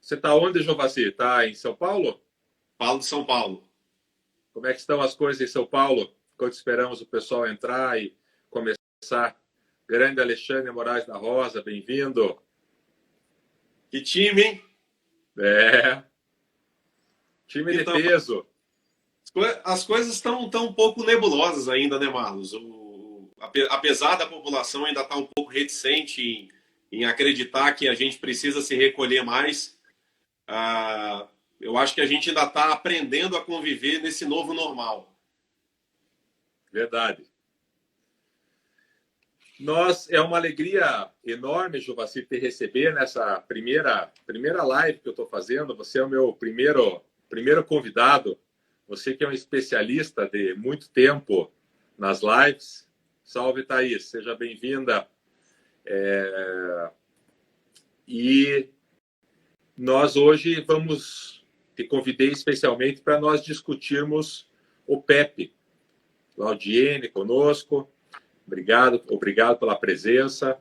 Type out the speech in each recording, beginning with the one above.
Você está onde, Jovacir? Está em São Paulo? Falo de São Paulo. Como é que estão as coisas em São Paulo? Enquanto esperamos o pessoal entrar e começar. Grande Alexandre Moraes da Rosa, bem-vindo. Que time, hein? É, time de Então, peso. as coisas estão tão um pouco nebulosas ainda, né, Marlos? Apesar da população ainda estar um pouco reticente em acreditar que a gente precisa se recolher mais, eu acho que a gente ainda está aprendendo a conviver nesse novo normal. Verdade. É uma alegria enorme, Jovacir, te receber nessa primeira live que eu estou fazendo. Você é o meu primeiro convidado. Você que é um especialista de muito tempo nas lives. Salve, Thaís. Seja bem-vinda. E nós hoje te convidei especialmente para nós discutirmos o PEP. Laudiene conosco. Obrigado pela presença.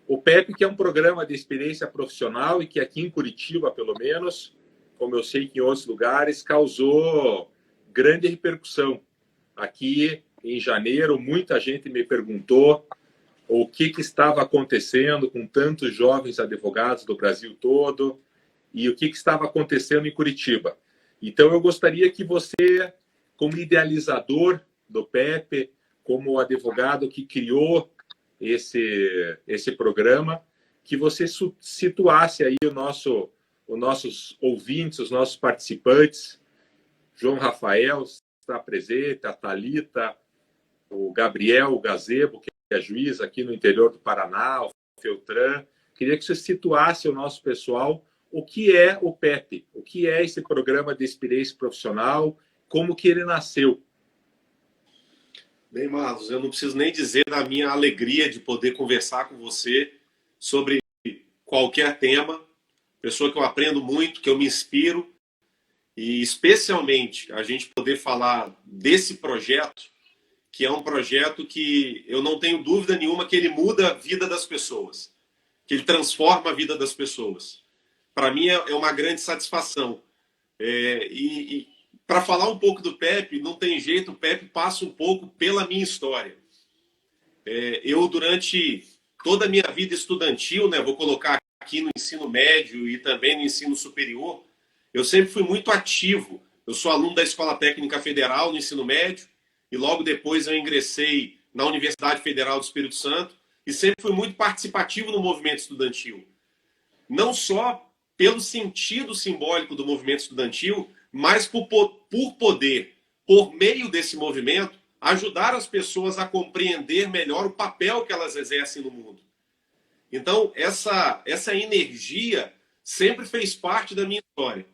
O PEP, que é um programa de experiência profissional e que aqui em Curitiba, pelo menos, como eu sei que em outros lugares, causou grande repercussão. Aqui, em janeiro, muita gente me perguntou o que estava acontecendo com tantos jovens advogados do Brasil todo e o que estava acontecendo em Curitiba. Então, eu gostaria que você, como idealizador do PEP, como advogado que criou esse programa, que você situasse aí os nossos ouvintes, os nossos participantes. João Rafael está presente, a Thalita, o Gabriel, o Gazebo, que é juiz aqui no interior do Paraná, o Feltran. Queria que você situasse o nosso pessoal o que é o PEP, o que é esse programa de experiência profissional, como que ele nasceu. Bem, Marlos, eu não preciso nem dizer da minha alegria de poder conversar com você sobre qualquer tema, pessoa que eu aprendo muito, que eu me inspiro, e especialmente a gente poder falar desse projeto, que é um projeto que eu não tenho dúvida nenhuma que ele muda a vida das pessoas, que ele transforma a vida das pessoas. Para mim é uma grande satisfação. E para falar um pouco do PEP, não tem jeito, o PEP passa um pouco pela minha história. Eu, durante toda a minha vida estudantil, né, vou colocar aqui no ensino médio e também no ensino superior, eu sempre fui muito ativo. Eu sou aluno da Escola Técnica Federal no ensino médio e logo depois eu ingressei na Universidade Federal do Espírito Santo e sempre fui muito participativo no movimento estudantil. Não só pelo sentido simbólico do movimento estudantil, mas por poder, por meio desse movimento, ajudar as pessoas a compreender melhor o papel que elas exercem no mundo. Então, essa energia sempre fez parte da minha história.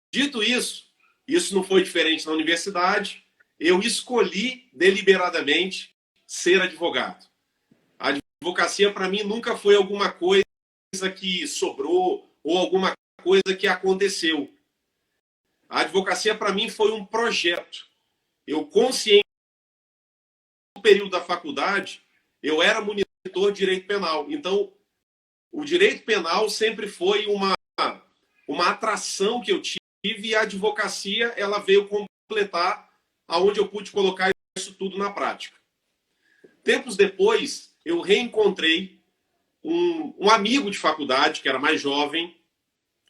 Dito isso, isso não foi diferente na universidade, eu escolhi deliberadamente ser advogado. A advocacia, para mim, nunca foi alguma coisa que sobrou ou alguma coisa que aconteceu. A advocacia, para mim, foi um projeto. Eu, consciente, no período da faculdade, eu era monitor de direito penal. Então, o direito penal sempre foi uma atração que eu tive e a advocacia ela veio completar aonde eu pude colocar isso tudo na prática. Tempos depois, eu reencontrei um amigo de faculdade, que era mais jovem,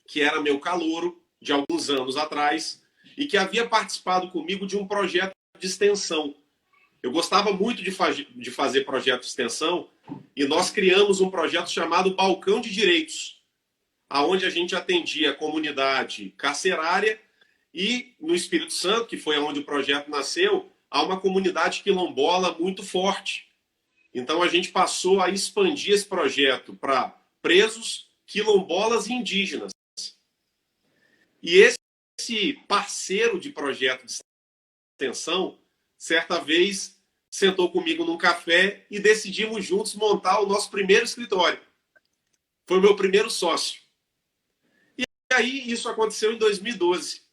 que era meu calouro de alguns anos atrás, e que havia participado comigo de um projeto de extensão. Eu gostava muito de fazer projeto de extensão, e nós criamos um projeto chamado Balcão de Direitos, aonde a gente atendia a comunidade carcerária e no Espírito Santo, que foi onde o projeto nasceu, há uma comunidade quilombola muito forte. Então a gente passou a expandir esse projeto para presos, quilombolas e indígenas. E esse parceiro de projeto de extensão, certa vez, sentou comigo num café e decidimos juntos montar o nosso primeiro escritório. Foi o meu primeiro sócio. E aí isso aconteceu em 2012.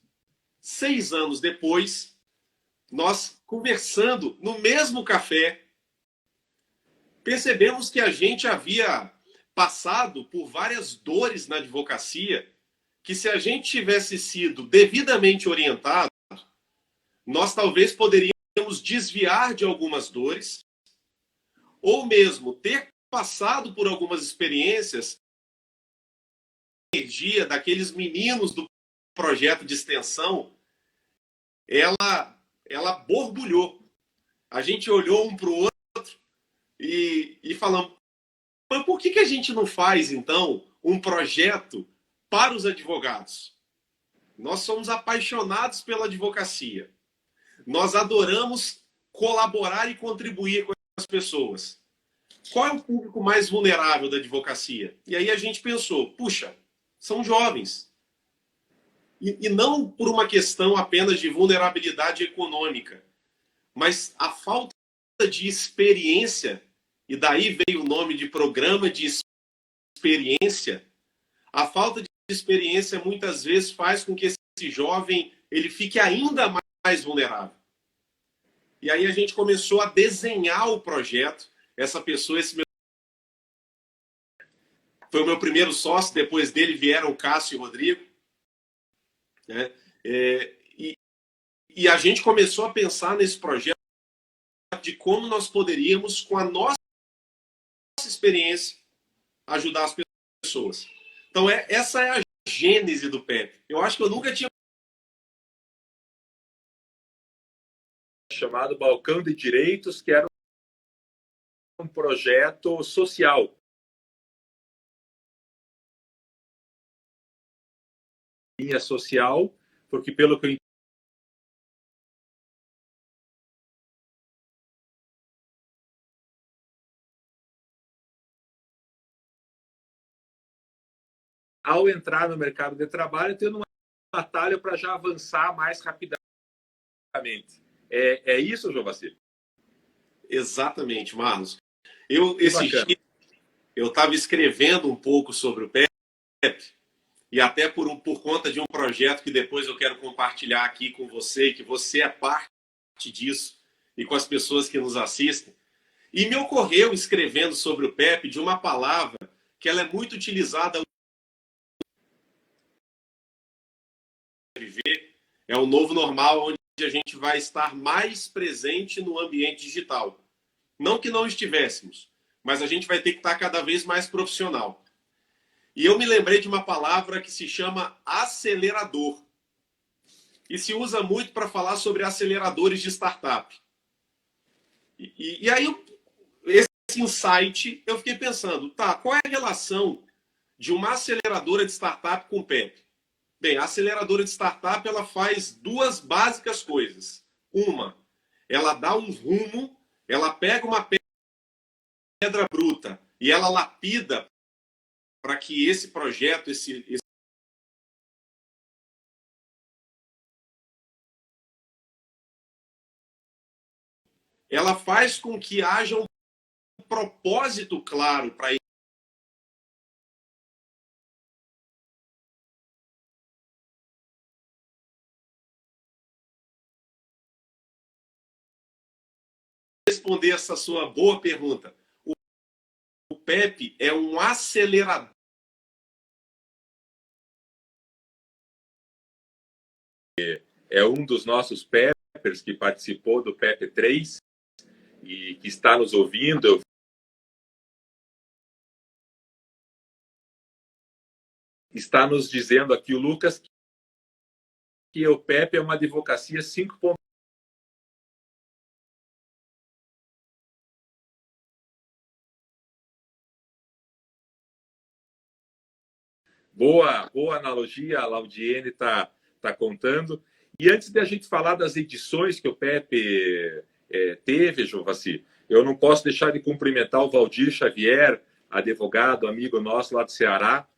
6 anos depois, nós conversando no mesmo café, percebemos que a gente havia passado por várias dores na advocacia que se a gente tivesse sido devidamente orientado, nós talvez poderíamos desviar de algumas dores, ou mesmo ter passado por algumas experiências, a energia daqueles meninos do projeto de extensão, ela borbulhou. A gente olhou um para o outro e falamos, mas por que a gente não faz, então, um projeto para os advogados? Nós somos apaixonados pela advocacia. Nós adoramos colaborar e contribuir com as pessoas. Qual é o público mais vulnerável da advocacia? E aí a gente pensou, puxa, são jovens. E não por uma questão apenas de vulnerabilidade econômica, mas a falta de experiência, e daí veio o nome de programa de experiência. A falta de experiência muitas vezes faz com que esse jovem ele fique ainda mais vulnerável. E aí a gente começou a desenhar o projeto. Essa pessoa, foi o meu primeiro sócio, depois dele vieram o Cássio e o Rodrigo. Né? E a gente começou a pensar nesse projeto de como nós poderíamos, com a nossa experiência, ajudar as pessoas. Então, essa é a gênese do PEP. Eu acho que eu nunca tinha chamado Balcão de Direitos, que era um projeto social. Linha social, porque pelo que eu ao entrar no mercado de trabalho, tendo um atalho para já avançar mais rapidamente. É isso, João Vacilo? Exatamente, Marlos. Esse dia, eu estava escrevendo um pouco sobre o PEP, e até por conta de um projeto que depois eu quero compartilhar aqui com você, que você é parte disso, e com as pessoas que nos assistem. E me ocorreu, escrevendo sobre o PEP, de uma palavra que ela é muito utilizada. É o novo normal, onde a gente vai estar mais presente no ambiente digital. Não que não estivéssemos, mas a gente vai ter que estar cada vez mais profissional. E eu me lembrei de uma palavra que se chama acelerador. E se usa muito para falar sobre aceleradores de startup. E aí, esse insight, eu fiquei pensando, tá, qual é a relação de uma aceleradora de startup com o PEP? Bem, a aceleradora de startup, ela faz duas básicas coisas. Uma, ela dá um rumo, ela pega uma pedra bruta e ela lapida para que esse projeto, ela faz com que haja um propósito claro para responder essa sua boa pergunta. O PEP é um acelerador. É um dos nossos PEPers que participou do PEP 3 e que está nos ouvindo. Está nos dizendo aqui o Lucas que o PEP é uma advocacia 5.0. Boa analogia, a Laudiene está contando. E antes de a gente falar das edições que o PEP teve, Jovassi, eu não posso deixar de cumprimentar o Valdir Xavier, advogado, amigo nosso lá do Ceará.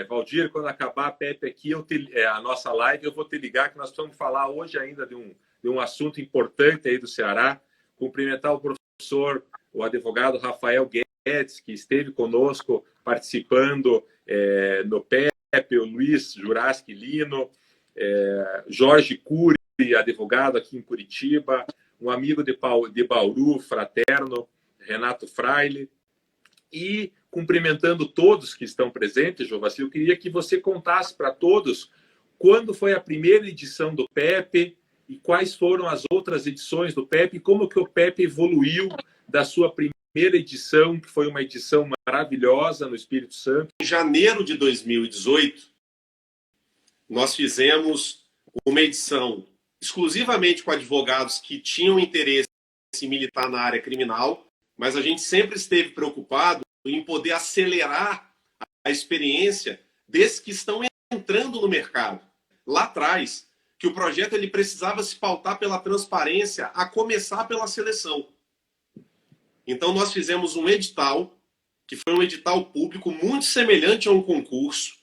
Valdir, quando acabar a PEP aqui, a nossa live, eu vou te ligar, que nós vamos falar hoje ainda de um assunto importante aí do Ceará. Cumprimentar o professor, o advogado Rafael Guedes, que esteve conosco participando no PEP, o Luiz Juraski Lino, Jorge Cury, advogado aqui em Curitiba, um amigo de Bauru, fraterno, Renato Fraile, e cumprimentando todos que estão presentes, Jovacil, eu queria que você contasse para todos quando foi a primeira edição do PEP e quais foram as outras edições do PEP e como que o PEP evoluiu da sua primeira edição, que foi uma edição maravilhosa no Espírito Santo. Em janeiro de 2018, nós fizemos uma edição exclusivamente com advogados que tinham interesse em militar na área criminal, mas a gente sempre esteve preocupado em poder acelerar a experiência desses que estão entrando no mercado. Lá atrás, que o projeto ele precisava se pautar pela transparência, a começar pela seleção. Então, nós fizemos um edital, que foi um edital público muito semelhante a um concurso,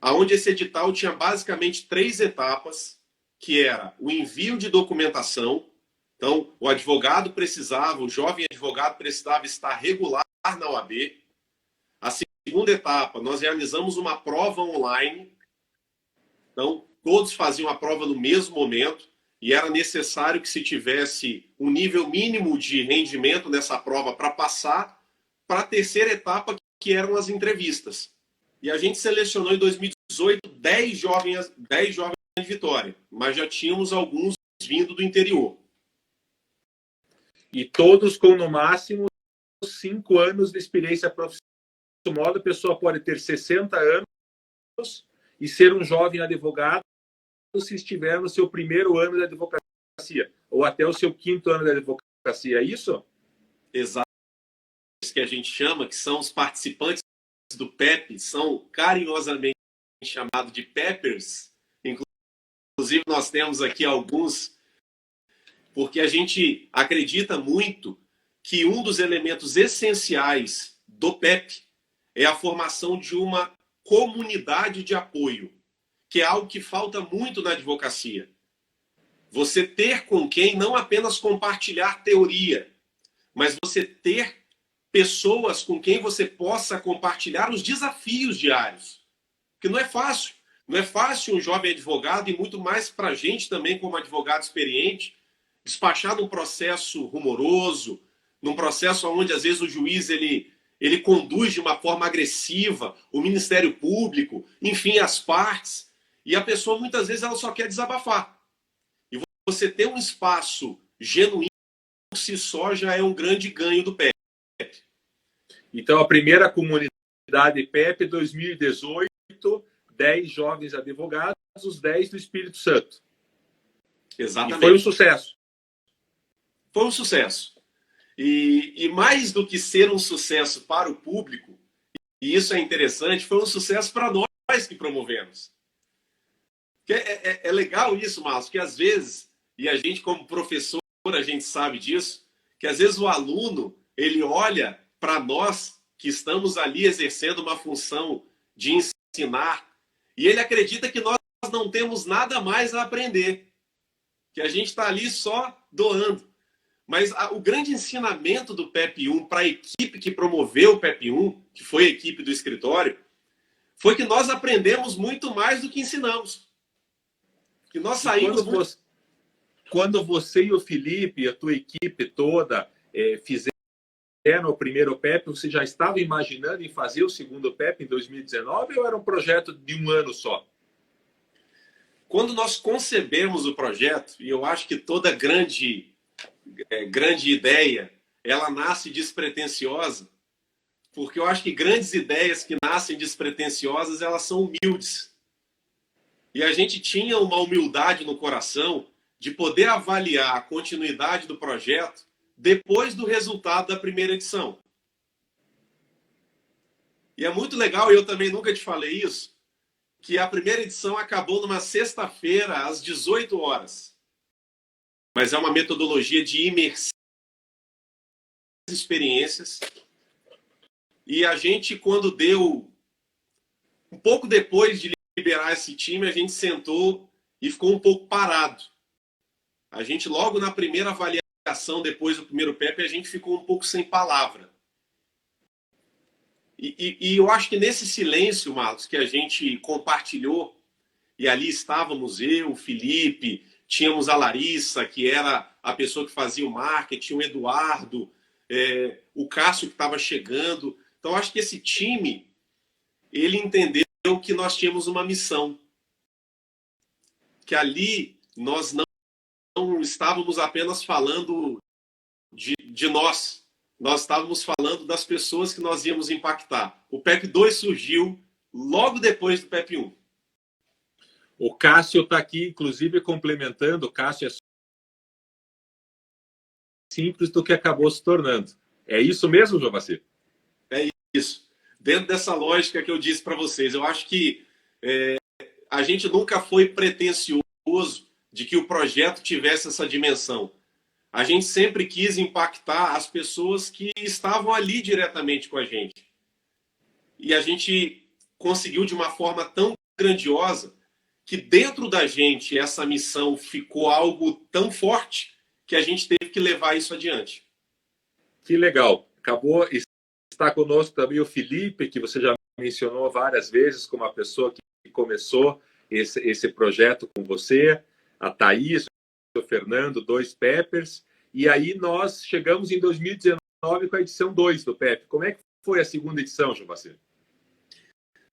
onde esse edital tinha basicamente 3 etapas, que era o envio de documentação. Então, o advogado precisava, o jovem advogado precisava estar regular na OAB. A segunda etapa, nós realizamos uma prova online. Então, todos faziam a prova no mesmo momento e era necessário que se tivesse um nível mínimo de rendimento nessa prova para passar para a terceira etapa, que eram as entrevistas. E a gente selecionou em 2018 10 jovens de Vitória, mas já tínhamos alguns vindo do interior. E todos com, no máximo, 5 anos de experiência profissional. De modo, a pessoa pode ter 60 anos e ser um jovem advogado se estiver no seu primeiro ano de advocacia, ou até o seu 5º ano de advocacia, é isso? Exato. Isso que a gente chama, que são os participantes do PEP, são carinhosamente chamados de PEPers. Inclusive, nós temos aqui alguns, porque a gente acredita muito que um dos elementos essenciais do PEP é a formação de uma comunidade de apoio, que é algo que falta muito na advocacia. Você ter com quem não apenas compartilhar teoria, mas você ter pessoas com quem você possa compartilhar os desafios diários. Porque não é fácil. Não é fácil um jovem advogado, e muito mais para a gente também, como advogado experiente, despachar num processo rumoroso, num processo onde, às vezes, o juiz ele conduz de uma forma agressiva, o Ministério Público, enfim, as partes, e a pessoa, muitas vezes, ela só quer desabafar. E você ter um espaço genuíno por si só já é um grande ganho do PEP. Então, a primeira comunidade PEP 2018, 10 jovens advogados, os 10 do Espírito Santo. Exatamente. E foi um sucesso. Foi um sucesso. E mais do que ser um sucesso para o público, e isso é interessante, foi um sucesso para nós que promovemos. É legal isso, Márcio, que às vezes, e a gente como professor, a gente sabe disso, que às vezes o aluno, ele olha para nós que estamos ali exercendo uma função de ensinar, e ele acredita que nós não temos nada mais a aprender, que a gente está ali só doando. Mas o grande ensinamento do PEP1 para a equipe que promoveu o PEP1, que foi a equipe do escritório, foi que nós aprendemos muito mais do que ensinamos. Que nós saímos... Quando você e o Felipe, a tua equipe toda, fizeram o primeiro PEP, você já estava imaginando em fazer o segundo PEP em 2019 ou era um projeto de um ano só? Quando nós concebemos o projeto, e eu acho que toda grande ideia, ela nasce despretensiosa, porque eu acho que grandes ideias que nascem despretensiosas, elas são humildes. E a gente tinha uma humildade no coração de poder avaliar a continuidade do projeto depois do resultado da primeira edição. E é muito legal, e eu também nunca te falei isso, que a primeira edição acabou numa sexta-feira, às 18 horas. Mas é uma metodologia de imersão experiências. E a gente, quando deu... Um pouco depois de liberar esse time, a gente sentou e ficou um pouco parado. A gente, logo na primeira avaliação, depois do primeiro PEP, a gente ficou um pouco sem palavra. E eu acho que nesse silêncio, Marcos, que a gente compartilhou, e ali estávamos eu, o Felipe, tínhamos a Larissa, que era a pessoa que fazia o marketing, o Eduardo, o Cássio que estava chegando. Então, acho que esse time, ele entendeu que nós tínhamos uma missão. Que ali nós não estávamos apenas falando de nós. Nós estávamos falando das pessoas que nós íamos impactar. O PEP 2 surgiu logo depois do PEP 1. O Cássio está aqui, inclusive, complementando. O Cássio é simples do que acabou se tornando. É isso mesmo, Jovacir? É isso. Dentro dessa lógica que eu disse para vocês, eu acho que a gente nunca foi pretensioso de que o projeto tivesse essa dimensão. A gente sempre quis impactar as pessoas que estavam ali diretamente com a gente. E a gente conseguiu de uma forma tão grandiosa que dentro da gente essa missão ficou algo tão forte que a gente teve que levar isso adiante. Que legal. Acabou. Está conosco também o Felipe, que você já mencionou várias vezes como a pessoa que começou esse projeto com você, a Thaís, o Fernando, 2 Peppers. E aí nós chegamos em 2019 com a edição 2 do PEP. Como é que foi a segunda edição, Jovacir?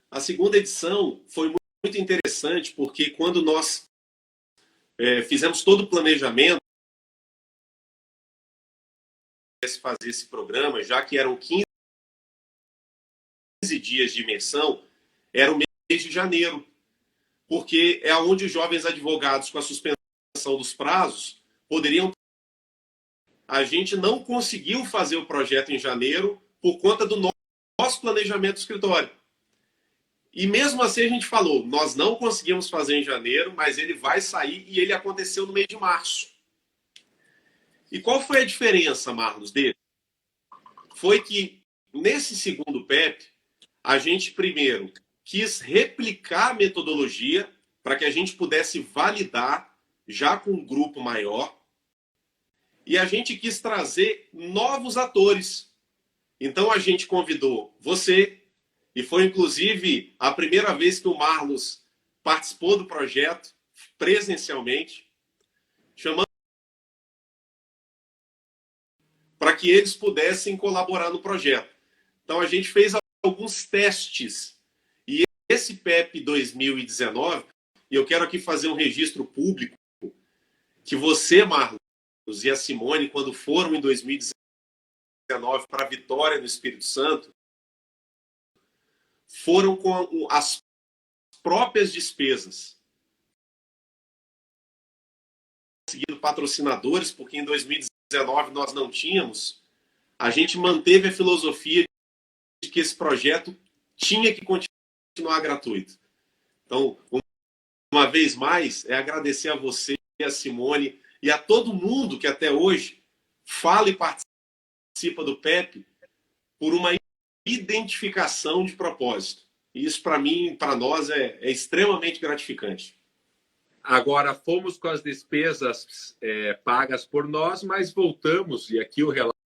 A segunda edição foi muito interessante, porque quando nós fizemos todo o planejamento de fazer esse programa, já que eram 15 dias de imersão, era o mês de janeiro, porque é onde os jovens advogados, com a suspensão dos prazos, poderiam. A gente não conseguiu fazer o projeto em janeiro por conta do nosso planejamento do escritório. E mesmo assim a gente falou, nós não conseguimos fazer em janeiro, mas ele vai sair e ele aconteceu no mês de março. E qual foi a diferença, Marlos, dele? Foi que nesse segundo PEP, a gente primeiro quis replicar a metodologia para que a gente pudesse validar já com um grupo maior. E a gente quis trazer novos atores. Então a gente convidou você, e foi inclusive a primeira vez que o Marlos participou do projeto presencialmente, chamando para que eles pudessem colaborar no projeto. Então a gente fez alguns testes. E esse PEP 2019, e eu quero aqui fazer um registro público, que você, Marlos, e a Simone, quando foram em 2019 para a Vitória no Espírito Santo, foram com as próprias despesas. Conseguindo patrocinadores, porque em 2019 nós não tínhamos, a gente manteve a filosofia de que esse projeto tinha que continuar gratuito. Então, uma vez mais, é agradecer a você, a Simone e a todo mundo que até hoje fala e participa do PEP por uma identificação de propósito. E isso, para mim, para nós, é extremamente gratificante. Agora, fomos com as despesas pagas por nós, mas voltamos, e aqui o relato.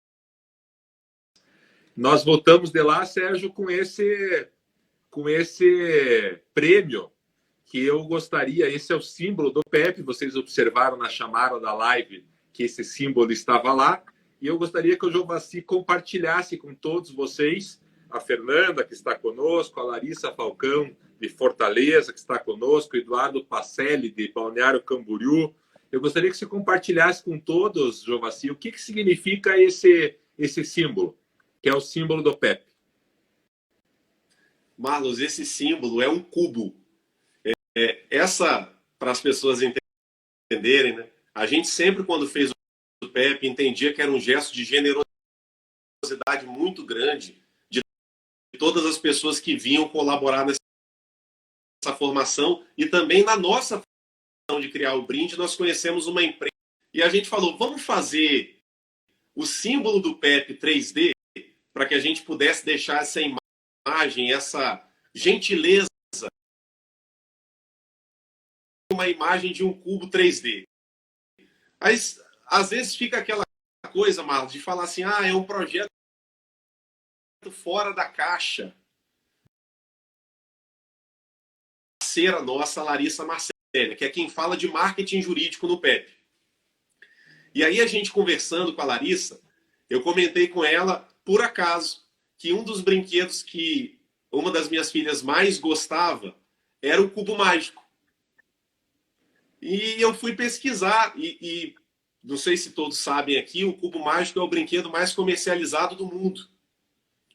Nós voltamos de lá, Sérgio, com esse prêmio que eu gostaria. Esse é o símbolo do PEP. Vocês observaram na chamada da live que esse símbolo estava lá. E eu gostaria que o Jovacir compartilhasse com todos vocês, a Fernanda, que está conosco, a Larissa Falcão, de Fortaleza, que está conosco, o Eduardo Pacelli, de Balneário Camboriú. Eu gostaria que você compartilhasse com todos, Jovacir, o que significa esse símbolo, que é o símbolo do PEP. Marlos, esse símbolo é um cubo. Para as pessoas entenderem, né? A gente sempre, quando fez o PEP, entendia que era um gesto de generosidade muito grande de todas as pessoas que vinham colaborar nessa formação e também na nossa formação de criar o brinde, nós conhecemos uma empresa e a gente falou, vamos fazer o símbolo do PEP 3D para que a gente pudesse deixar essa imagem, essa gentileza, uma imagem de um cubo 3D. Mas, às vezes fica aquela coisa, Marlos, de falar assim, é um projeto fora da caixa. A parceira nossa, Larissa Marcelli, que é quem fala de marketing jurídico no PEP. E aí a gente conversando com a Larissa, eu comentei com ela, por acaso, que um dos brinquedos que uma das minhas filhas mais gostava era o cubo mágico. E eu fui pesquisar, e não sei se todos sabem aqui, o cubo mágico é o brinquedo mais comercializado do mundo.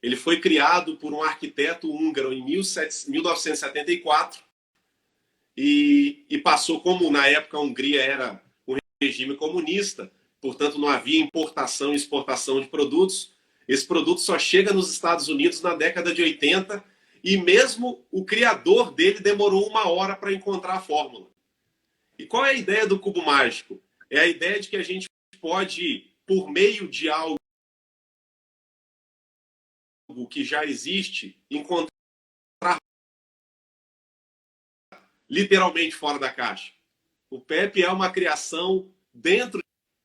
Ele foi criado por um arquiteto húngaro em 1974 e passou, como na época a Hungria era um regime comunista, portanto não havia importação e exportação de produtos. Esse produto só chega nos Estados Unidos na década de 80 e mesmo o criador dele demorou 1 hora para encontrar a fórmula. E qual é a ideia do cubo mágico? É a ideia de que a gente pode, por meio de algo que já existe, encontrar literalmente fora da caixa. O PEP é uma criação dentro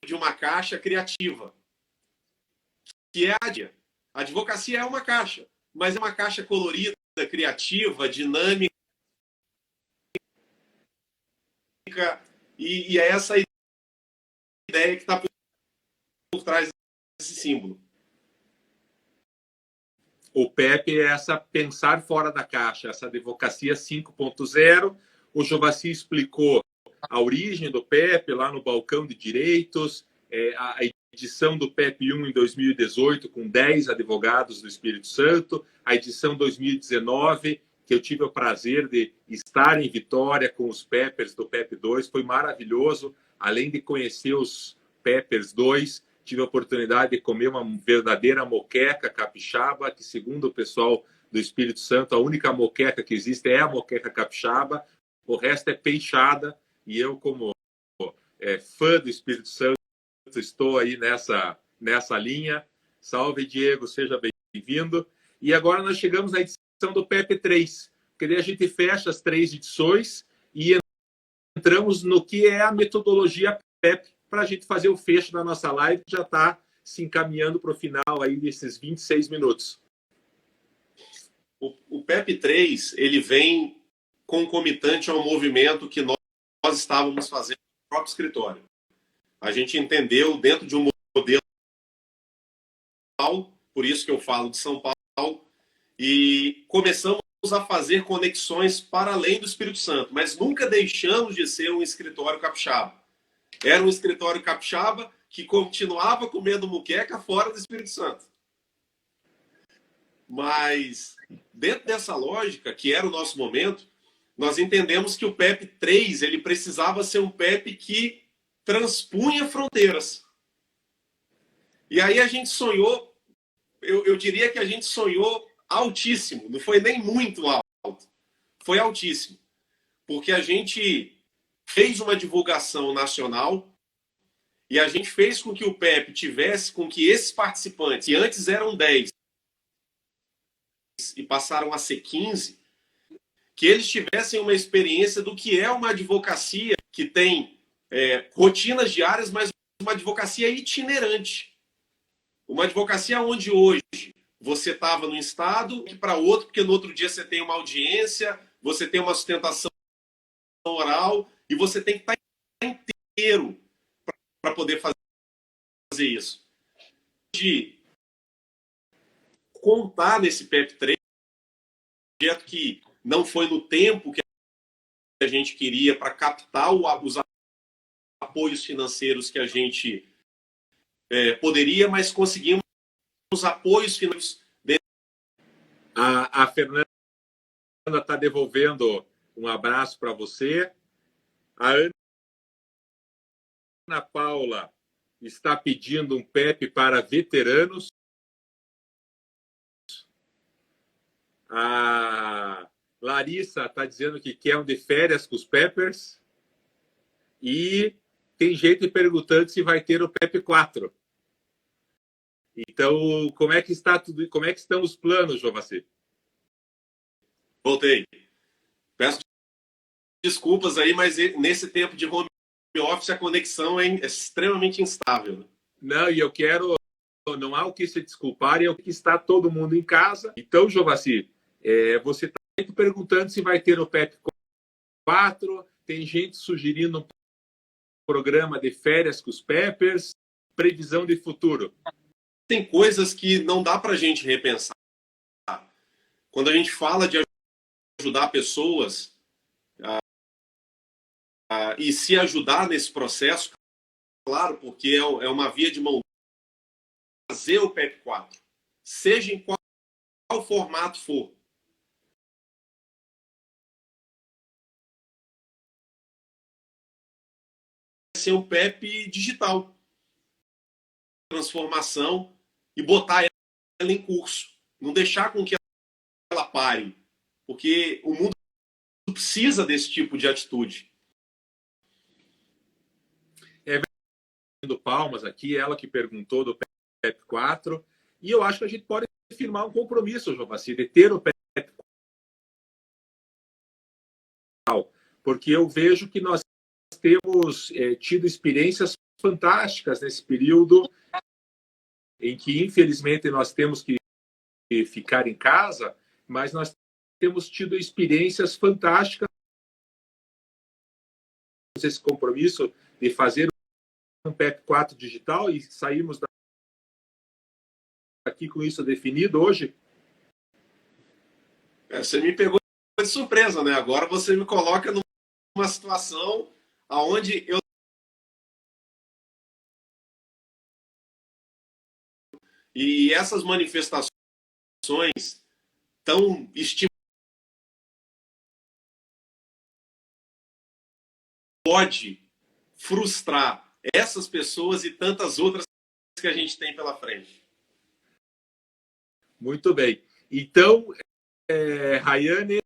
de uma caixa criativa, que é a ADIA. A advocacia é uma caixa, mas é uma caixa colorida, criativa, dinâmica, e é essa ideia que está por trás desse símbolo. O PEP é essa pensar fora da caixa, essa advocacia 5.0. O Jovassi explicou a origem do PEP lá no balcão de direitos, a edição do PEP 1 em 2018 com 10 advogados do Espírito Santo, a edição 2019, que eu tive o prazer de estar em Vitória com os Peppers do PEP 2, foi maravilhoso, além de conhecer os Peppers 2, tive a oportunidade de comer uma verdadeira moqueca capixaba, que segundo o pessoal do Espírito Santo, a única moqueca que existe é a moqueca capixaba, o resto é peixada, e eu, como fã do Espírito Santo, estou aí nessa linha. Salve, Diego, seja bem-vindo. E agora nós chegamos à edição do PEP 3, porque daí a gente fecha as 3 edições e entramos no que é a metodologia PEP, para a gente fazer o fecho da nossa live, que já está se encaminhando para o final aí desses 26 minutos. O PEP 3, ele vem concomitante ao movimento que nós estávamos fazendo no próprio escritório. A gente entendeu dentro de um modelo, por isso que eu falo de São Paulo, e começamos a fazer conexões para além do Espírito Santo, mas nunca deixamos de ser um escritório capixaba. Era um escritório capixaba que continuava comendo muqueca fora do Espírito Santo. Mas, dentro dessa lógica, que era o nosso momento, nós entendemos que o PEP 3 ele precisava ser um PEP que transpunha fronteiras. E aí a gente sonhou, eu diria que a gente sonhou altíssimo, não foi nem muito alto, foi altíssimo. Porque a gente fez uma divulgação nacional e a gente fez com que o PEP tivesse, com que esses participantes, que antes eram 10 e passaram a ser 15, que eles tivessem uma experiência do que é uma advocacia que tem rotinas diárias, mas uma advocacia itinerante. Uma advocacia onde hoje você estava num estado e para outro, porque no outro dia você tem uma audiência, você tem uma sustentação oral e você tem que estar inteiro para poder fazer isso. De contar nesse PEP 3, projeto que não foi no tempo que a gente queria para captar os apoios financeiros que a gente poderia, mas conseguimos apoios financeiros. A Fernanda está devolvendo um abraço para você. A Ana Paula está pedindo um PEP para veteranos. A Larissa está dizendo que quer um de férias com os Peppers. E tem gente perguntando se vai ter o PEP 4. Então, como é que estão os planos, Jovassi? Voltei. Peço desculpas aí, mas nesse tempo de home office a conexão é extremamente instável. Não, e eu quero... Não há o que se desculpar, é o que está todo mundo em casa. Então, Jovassi, você está perguntando se vai ter o PEP 4, tem gente sugerindo um programa de férias com os Peppers, previsão de futuro. Tem coisas que não dá para a gente repensar. quando a gente fala de ajudar pessoas e se ajudar nesse processo, claro, porque é uma via de mão fazer o PEP 4, seja em qual formato for. Ser o PEP digital, transformação e botar ela em curso, não deixar com que ela pare, porque o mundo precisa desse tipo de atitude. Do Palmas aqui, ela que perguntou do PEP 4, e eu acho que a gente pode firmar um compromisso, Jovacir, de ter o PEP 4, porque eu vejo que nós temos tido experiências fantásticas nesse período em que, infelizmente, nós temos que ficar em casa, mas nós temos tido experiências fantásticas, esse compromisso de fazer um PEP 4 digital e sairmos daqui com isso definido hoje. Você me pegou de surpresa, né? Agora você me coloca numa situação onde eu e essas manifestações tão pode frustrar essas pessoas e tantas outras que a gente tem pela frente. Muito bem. Então, Rayane,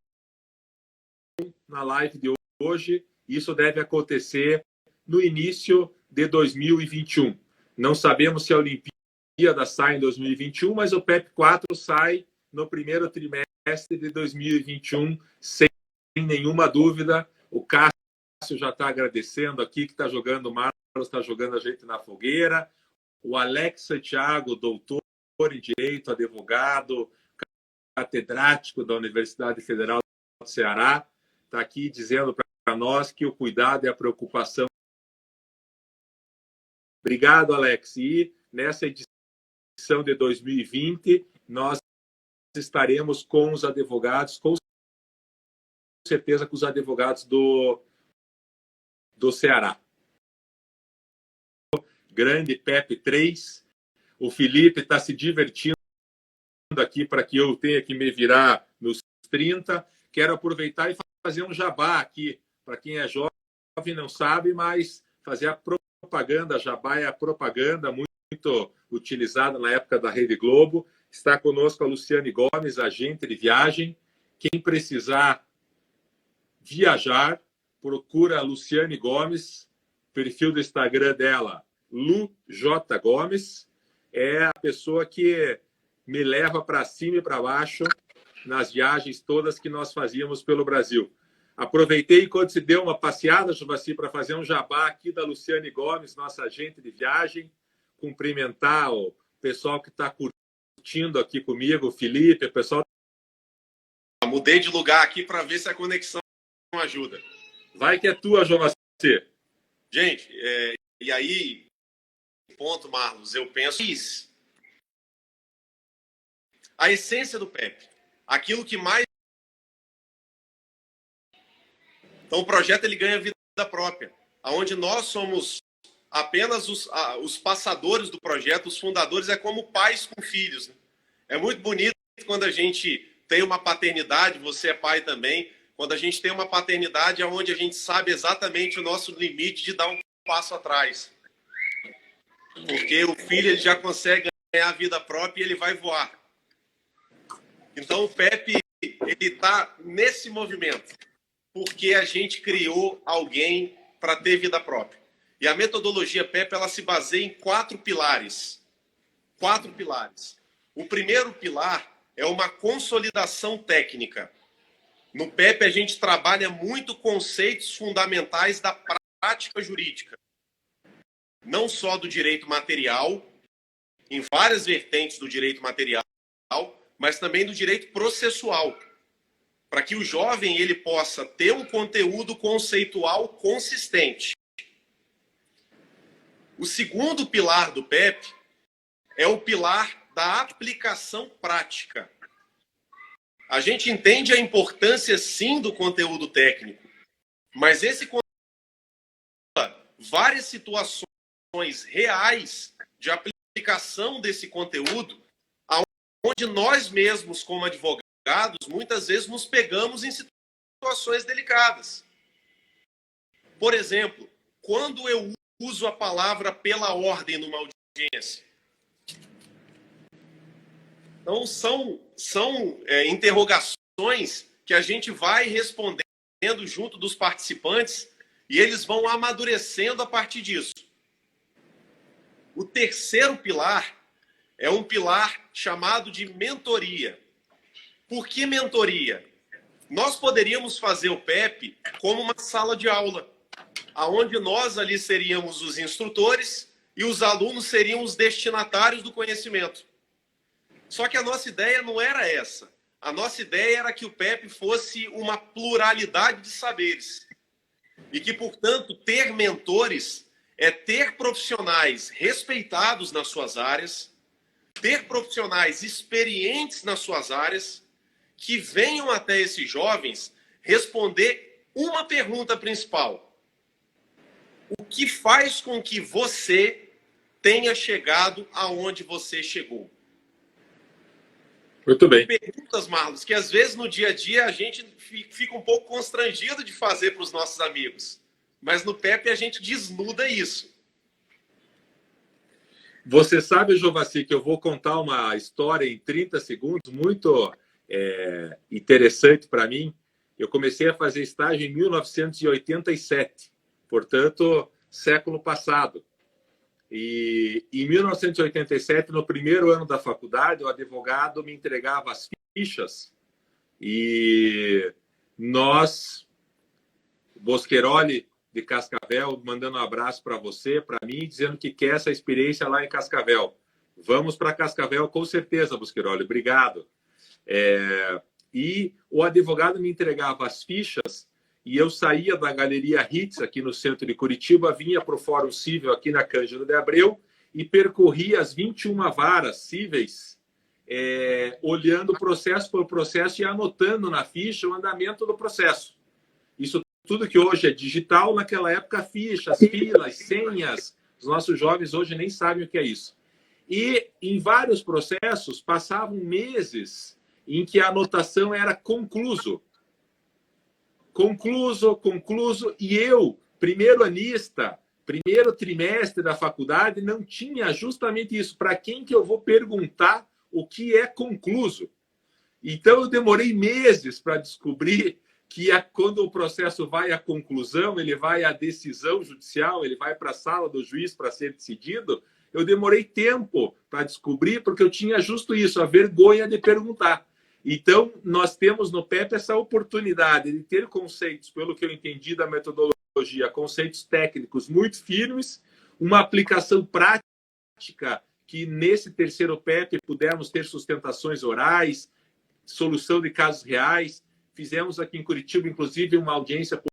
na live de hoje, isso deve acontecer no início de 2021. Não sabemos se a Olimpíada sai em 2021, mas o PEP 4 sai no primeiro trimestre de 2021, sem nenhuma dúvida. O Cássio já está agradecendo aqui, que está jogando, o Marcos está jogando a gente na fogueira. O Alex Santiago, doutor em Direito, advogado, catedrático da Universidade Federal do Ceará, está aqui dizendo para nós que o cuidado e a preocupação. Obrigado, Alex. E nessa edição de 2020, nós estaremos com os advogados, com certeza com os advogados do Ceará. Grande PEP 3. O Felipe está se divertindo aqui para que eu tenha que me virar nos 30. Quero aproveitar e fazer um jabá aqui. Para quem é jovem não sabe, mas fazer a propaganda. A jabá é a propaganda muito utilizada na época da Rede Globo. Está conosco a Luciane Gomes, agente de viagem. Quem precisar viajar, procura a Luciane Gomes, perfil do Instagram dela, Lu J. Gomes. É a pessoa que me leva para cima e para baixo nas viagens todas que nós fazíamos pelo Brasil. Aproveitei quando se deu uma passeada, Juvacir, para fazer um jabá aqui da Luciane Gomes, nossa agente de viagem, cumprimentar o pessoal que está curtindo aqui comigo, o Felipe, o pessoal. Mudei de lugar aqui para ver se a conexão ajuda. Vai que é tua, Juvacir. Gente, e aí, ponto, Marlos, eu penso a essência do PEP, aquilo que mais. Então o projeto ele ganha vida própria, aonde nós somos apenas os passadores do projeto, os fundadores, é como pais com filhos. Né? É muito bonito quando a gente tem uma paternidade, você é pai também, quando a gente tem uma paternidade onde a gente sabe exatamente o nosso limite de dar um passo atrás. Porque o filho ele já consegue ganhar vida própria e ele vai voar. Então o PEP ele está nesse movimento, porque a gente criou alguém para ter vida própria. E a metodologia PEP ela se baseia em 4 pilares. 4 pilares. O primeiro pilar é uma consolidação técnica. No PEP a gente trabalha muito conceitos fundamentais da prática jurídica. Não só do direito material, em várias vertentes do direito material, mas também do direito processual, para que o jovem ele possa ter um conteúdo conceitual consistente. O segundo pilar do PEP é o pilar da aplicação prática. A gente entende a importância, sim, do conteúdo técnico, mas esse conteúdo, várias situações reais de aplicação desse conteúdo, onde nós mesmos, como advogados, muitas vezes nos pegamos em situações delicadas. Por exemplo, quando eu uso a palavra pela ordem numa audiência. Então, são interrogações que a gente vai respondendo junto dos participantes e eles vão amadurecendo a partir disso. O terceiro pilar é um pilar chamado de mentoria. Por que mentoria? Nós poderíamos fazer o PEP como uma sala de aula, onde nós ali seríamos os instrutores e os alunos seriam os destinatários do conhecimento. Só que a nossa ideia não era essa. A nossa ideia era que o PEP fosse uma pluralidade de saberes. E que, portanto, ter mentores é ter profissionais respeitados nas suas áreas, ter profissionais experientes nas suas áreas, que venham até esses jovens responder uma pergunta principal. O que faz com que você tenha chegado aonde você chegou? Muito bem. Perguntas, Marlos, que às vezes no dia a dia a gente fica um pouco constrangido de fazer para os nossos amigos. Mas no PEP a gente desnuda isso. Você sabe, Jovassi, que eu vou contar uma história em 30 segundos muito interessante para mim. Eu comecei a fazer estágio em 1987, portanto, século passado. E em 1987, no primeiro ano da faculdade, o advogado me entregava as fichas e nós, Bosqueroli de Cascavel, mandando um abraço para você, para mim, dizendo que quer essa experiência lá em Cascavel. Vamos para Cascavel, com certeza, Bosqueroli, obrigado. E o advogado me entregava as fichas e eu saía da Galeria Ritz, aqui no centro de Curitiba, vinha para o Fórum Cível, aqui na Cândido de Abreu, e percorria as 21 varas cíveis, olhando processo por processo e anotando na ficha o andamento do processo. Isso tudo que hoje é digital, naquela época, fichas, filas, senhas. Os nossos jovens hoje nem sabem o que é isso. E em vários processos, passavam meses em que a anotação era concluso. Concluso, e eu, primeiro anista, primeiro trimestre da faculdade, não tinha justamente isso. Para quem que eu vou perguntar o que é concluso? Então, eu demorei meses para descobrir que quando o processo vai à conclusão, ele vai à decisão judicial, ele vai para a sala do juiz para ser decidido. Eu demorei tempo para descobrir, porque eu tinha justo isso, a vergonha de perguntar. Então, nós temos no PEP essa oportunidade de ter conceitos, pelo que eu entendi da metodologia, conceitos técnicos muito firmes, uma aplicação prática que nesse terceiro PEP pudermos ter sustentações orais, solução de casos reais. Fizemos aqui em Curitiba, inclusive, uma audiência por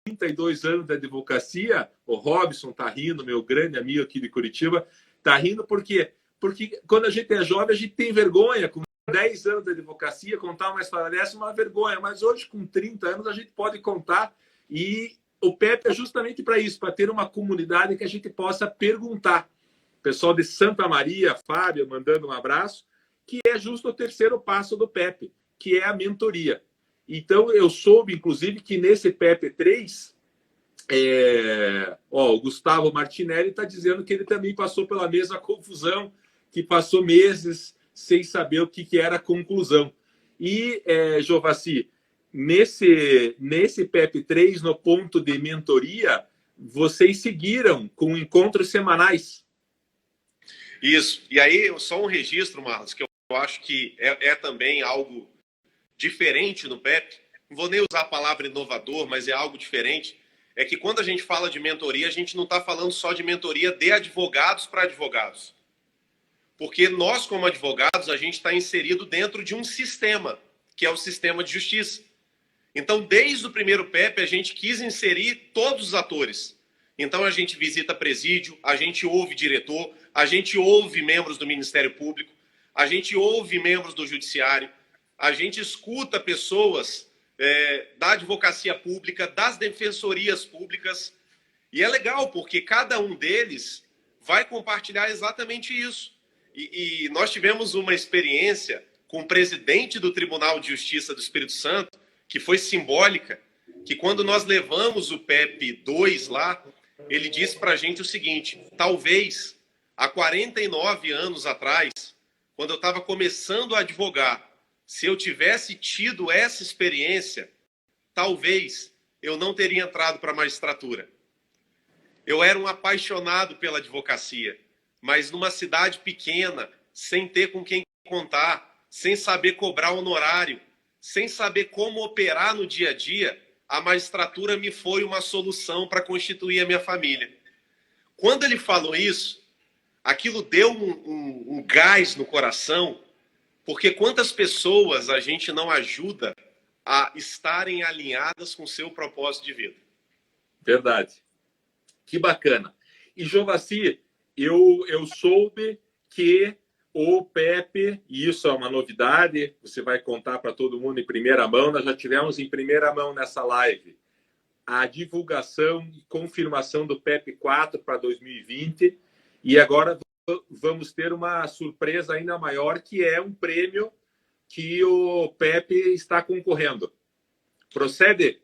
32 anos de advocacia. O Robson está rindo, meu grande amigo aqui de Curitiba, está rindo porque quando a gente é jovem, a gente tem vergonha. Com 10 anos de advocacia, contar uma história dessa é uma vergonha. Mas hoje, com 30 anos, a gente pode contar. E o PEP é justamente para isso, para ter uma comunidade que a gente possa perguntar. O pessoal de Santa Maria, Fábio, mandando um abraço, que é justo o terceiro passo do PEP, que é a mentoria. Então, eu soube, inclusive, que nesse PEP 3, o Gustavo Martinelli está dizendo que ele também passou pela mesma confusão, que passou meses sem saber o que era a conclusão. E, Jovassi, nesse PEP 3, no ponto de mentoria, vocês seguiram com encontros semanais. Isso. E aí, só um registro, Marlos, que eu acho que é também algo diferente no PEP. Não vou nem usar a palavra inovador, mas é algo diferente. É que quando a gente fala de mentoria, a gente não está falando só de mentoria de advogados para advogados. Porque nós, como advogados, a gente está inserido dentro de um sistema, que é o sistema de justiça. Então, desde o primeiro PEP, a gente quis inserir todos os atores. Então, a gente visita presídio, a gente ouve diretor, a gente ouve membros do Ministério Público, a gente ouve membros do Judiciário, a gente escuta pessoas da advocacia pública, das defensorias públicas, e é legal, porque cada um deles vai compartilhar exatamente isso. E nós tivemos uma experiência com o presidente do Tribunal de Justiça do Espírito Santo, que foi simbólica, que quando nós levamos o PEP 2 lá, ele disse para a gente o seguinte: talvez há 49 anos atrás, quando eu estava começando a advogar, se eu tivesse tido essa experiência, talvez eu não teria entrado para a magistratura. Eu era um apaixonado pela advocacia, mas numa cidade pequena, sem ter com quem contar, sem saber cobrar honorário, sem saber como operar no dia a dia, a magistratura me foi uma solução para constituir a minha família. Quando ele falou isso, aquilo deu um gás no coração, porque quantas pessoas a gente não ajuda a estarem alinhadas com o seu propósito de vida? Verdade. Que bacana. E, Jovassi, eu soube que o PEP, e isso é uma novidade, você vai contar para todo mundo em primeira mão, nós já tivemos em primeira mão nessa live a divulgação e confirmação do PEP 4 para 2020, e agora vamos ter uma surpresa ainda maior, que é um prêmio que o PEP está concorrendo. Procede?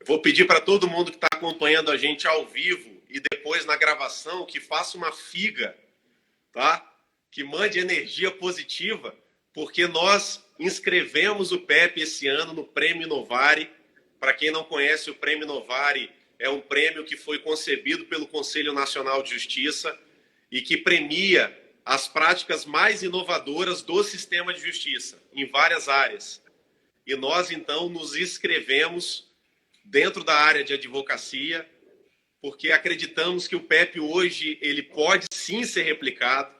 Vou pedir para todo mundo que está acompanhando a gente ao vivo e depois na gravação que faça uma figa, tá? Que mande energia positiva, porque nós inscrevemos o PEP esse ano no Prêmio Novari. Para quem não conhece, o Prêmio Novari é um prêmio que foi concebido pelo Conselho Nacional de Justiça e que premia as práticas mais inovadoras do sistema de justiça, em várias áreas. E nós, então, nos inscrevemos dentro da área de advocacia, porque acreditamos que o PEP hoje ele pode sim ser replicado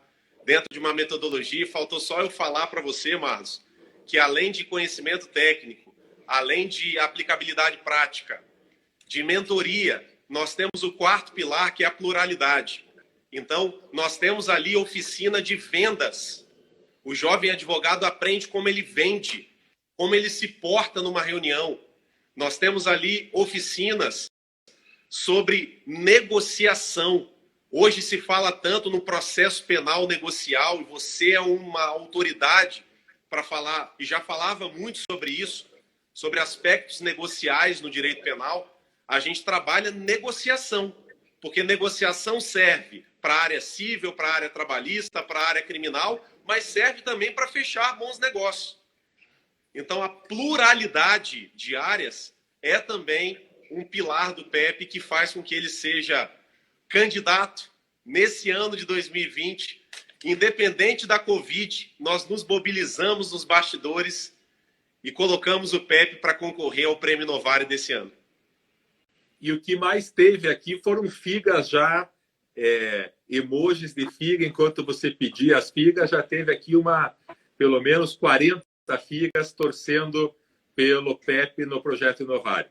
dentro de uma metodologia. Faltou só eu falar para você, Marlos, que além de conhecimento técnico, além de aplicabilidade prática, de mentoria, nós temos o quarto pilar, que é a pluralidade. Então, nós temos ali oficina de vendas. O jovem advogado aprende como ele vende, como ele se porta numa reunião. Nós temos ali oficinas sobre negociação. Hoje se fala tanto no processo penal negocial, e você é uma autoridade para falar, e já falava muito sobre isso, sobre aspectos negociais no direito penal. A gente trabalha negociação, porque negociação serve para a área civil, para a área trabalhista, para a área criminal, mas serve também para fechar bons negócios. Então, a pluralidade de áreas é também um pilar do PEP que faz com que ele seja candidato nesse ano de 2020. Independente da Covid, nós nos mobilizamos nos bastidores e colocamos o PEP para concorrer ao Prêmio Novari desse ano. E o que mais teve aqui foram figas já, emojis de figa. Enquanto você pedia as figas, já teve aqui pelo menos 40 figas torcendo pelo PEP no Projeto Novari.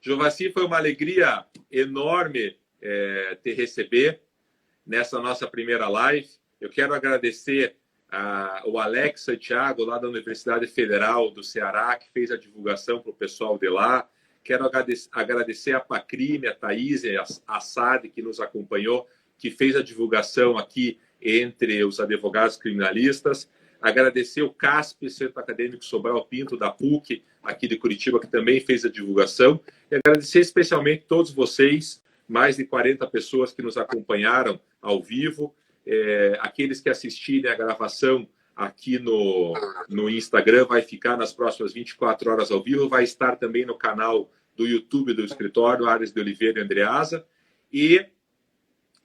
Jovassi, foi uma alegria enorme te receber nessa nossa primeira live. Eu quero agradecer o Alex Santiago, lá da Universidade Federal do Ceará, que fez a divulgação para o pessoal de lá. Quero agradecer a Pacrime, a Thaís e a Assad, que nos acompanhou, que fez a divulgação aqui entre os advogados criminalistas. Agradecer o CASP, Centro Acadêmico Sobral Pinto, da PUC, aqui de Curitiba, que também fez a divulgação. E agradecer especialmente todos vocês, mais de 40 pessoas que nos acompanharam ao vivo, aqueles que assistirem a gravação aqui no Instagram, vai ficar nas próximas 24 horas ao vivo, vai estar também no canal do YouTube do escritório, Ares de Oliveira e Andreasa. E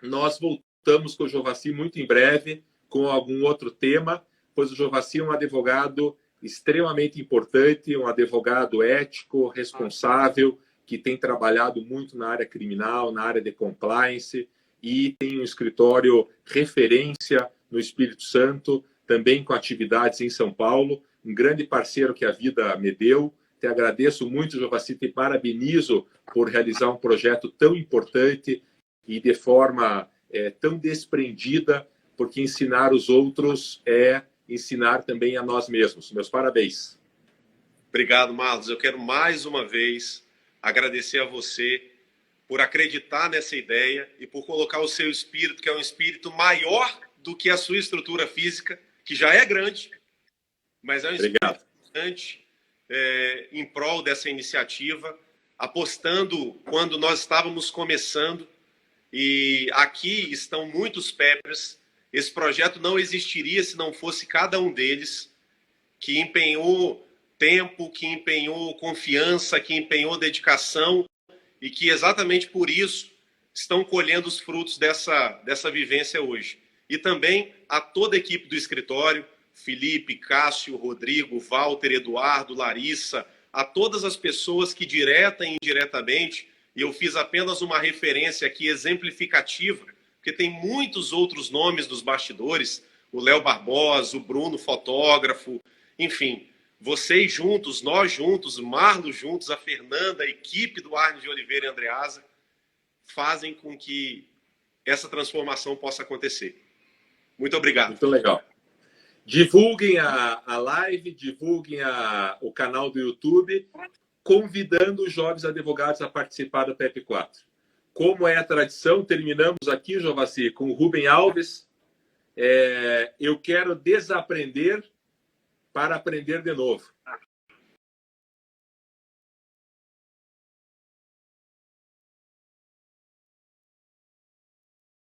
nós voltamos com o Jovassi muito em breve, com algum outro tema, pois o Jovassi é um advogado extremamente importante, um advogado ético, responsável, que tem trabalhado muito na área criminal, na área de compliance, e tem um escritório referência no Espírito Santo, também com atividades em São Paulo, um grande parceiro que a vida me deu. Te agradeço muito, Jovassi, te parabenizo por realizar um projeto tão importante e de forma tão desprendida, porque ensinar os outros é ensinar também a nós mesmos. Meus parabéns. Obrigado, Marlos. Eu quero mais uma vez agradecer a você por acreditar nessa ideia e por colocar o seu espírito, que é um espírito maior do que a sua estrutura física, que já é grande, mas é um espírito grande em prol dessa iniciativa, apostando quando nós estávamos começando. E aqui estão muitos Peppers. Esse projeto não existiria se não fosse cada um deles que empenhou tempo, que empenhou confiança, que empenhou dedicação e que exatamente por isso estão colhendo os frutos dessa vivência hoje. E também a toda a equipe do escritório, Felipe, Cássio, Rodrigo, Walter, Eduardo, Larissa, a todas as pessoas que direta e indiretamente, e eu fiz apenas uma referência aqui exemplificativa, porque tem muitos outros nomes dos bastidores, o Léo Barbosa, o Bruno, fotógrafo, enfim, vocês juntos, nós juntos, o Marlos juntos, a Fernanda, a equipe do Arne de Oliveira e Andreasa, fazem com que essa transformação possa acontecer. Muito obrigado. Muito legal. Divulguem a live, divulguem o canal do YouTube, convidando os jovens advogados a participar do PEP 4. Como é a tradição, terminamos aqui, Jovacir, com o Rubem Alves. Eu quero desaprender para aprender de novo.